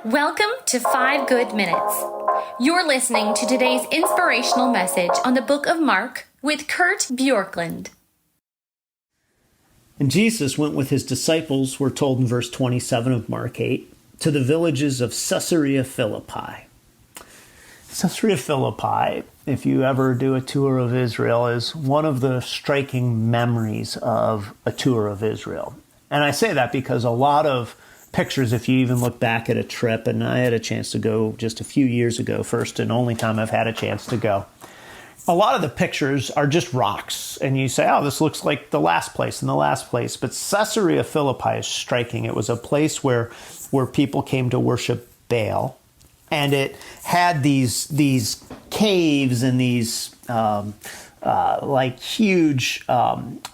Welcome to 5 Good Minutes. You're listening to today's inspirational message on the book of Mark with Kurt Bjorkluind. And Jesus went with his disciples, we're told in verse 27 of Mark 8, to the villages of Caesarea Philippi. Caesarea Philippi, if you ever do a tour of Israel, is one of the striking memories of a tour of Israel. And I say that because a lot of pictures, if you even look back at a trip, and I had a chance to go just a few years ago, first and only time I've had a chance to go. A lot of the pictures are just rocks, and you say, oh, this looks like the last place and the last place. But Caesarea Philippi is striking. It was a place where people came to worship Baal, and it had these caves and these huge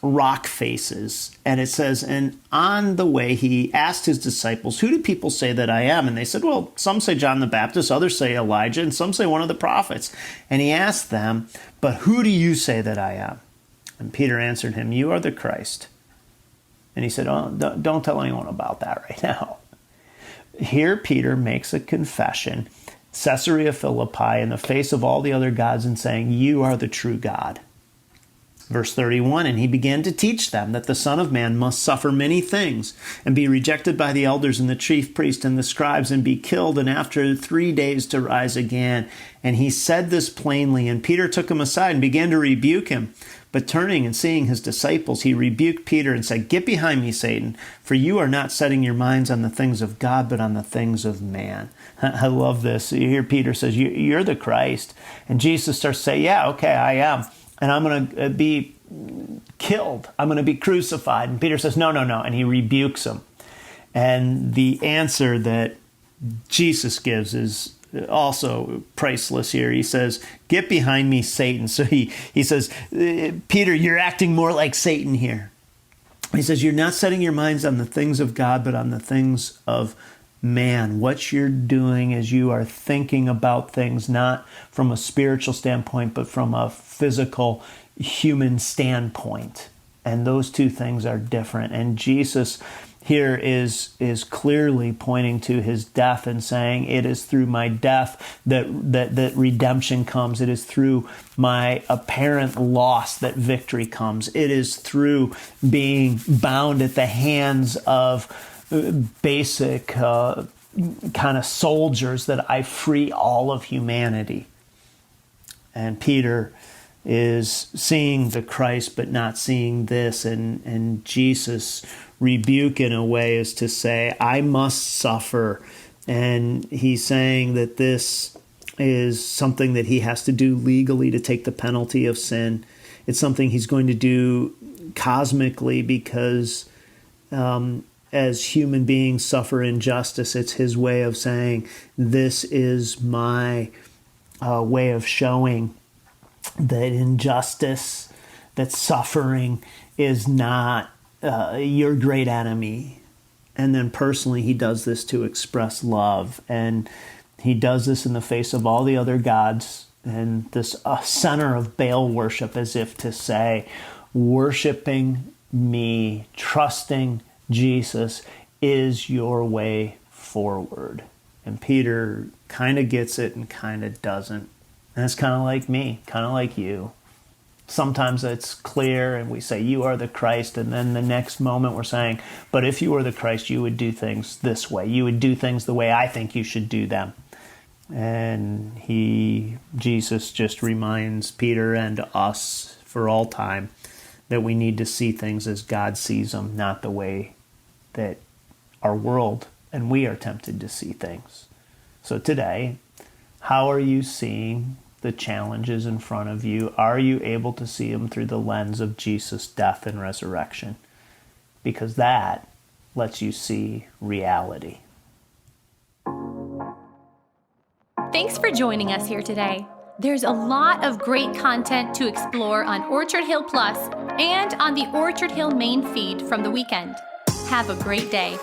rock faces. And it says, and on the way he asked his disciples, who do people say that I am? And they said, well, some say John the Baptist, others say Elijah, and some say one of the prophets. And he asked them, but who do you say that I am? And Peter answered him, you are the Christ. And he said, oh, don't tell anyone about that right now. Here Peter makes a confession, Caesarea Philippi, in the face of all the other gods, and saying, you are the true God. Verse 31, and he began to teach them that the Son of Man must suffer many things and be rejected by the elders and the chief priests and the scribes and be killed, and after 3 days to rise again. And he said this plainly, and Peter took him aside and began to rebuke him. But turning and seeing his disciples, he rebuked Peter and said, get behind me, Satan, for you are not setting your minds on the things of God, but on the things of man. I love this. You hear Peter says, you're the Christ. And Jesus starts to say, yeah, okay, I am. And I'm going to be killed. I'm going to be crucified. And Peter says, no. And he rebukes him. And the answer that Jesus gives is also priceless here. He says, get behind me, Satan. So he says, Peter, you're acting more like Satan here. He says, you're not setting your minds on the things of God, but on the things of man. What you're doing is you are thinking about things not from a spiritual standpoint, but from a physical human standpoint. And those two things are different. And Jesus here is clearly pointing to his death and saying, it is through my death that redemption comes. It is through my apparent loss that victory comes. It is through being bound at the hands of basic kind of soldiers that I free all of humanity. And Peter is seeing the Christ but not seeing this, and Jesus' rebuke in a way is to say, I must suffer. And he's saying that this is something that he has to do legally to take the penalty of sin. It's something he's going to do cosmically because as human beings suffer injustice, it's his way of saying, this is my way of showing that injustice, that suffering is not your great enemy. And then personally, he does this to express love. And he does this in the face of all the other gods and this center of Baal worship, as if to say, worshiping me, trusting Jesus is your way forward. And Peter kind of gets it and kind of doesn't. And it's kind of like me, kind of like you. Sometimes it's clear and we say, you are the Christ. And then the next moment we're saying, but if you were the Christ, you would do things this way. You would do things the way I think you should do them. And Jesus just reminds Peter and us for all time that we need to see things as God sees them, not the way that our world and we are tempted to see things. So today, how are you seeing the challenges in front of you? Are you able to see them through the lens of Jesus' death and resurrection? Because that lets you see reality. Thanks for joining us here today. There's a lot of great content to explore on Orchard Hill Plus and on the Orchard Hill main feed from the weekend. Have a great day.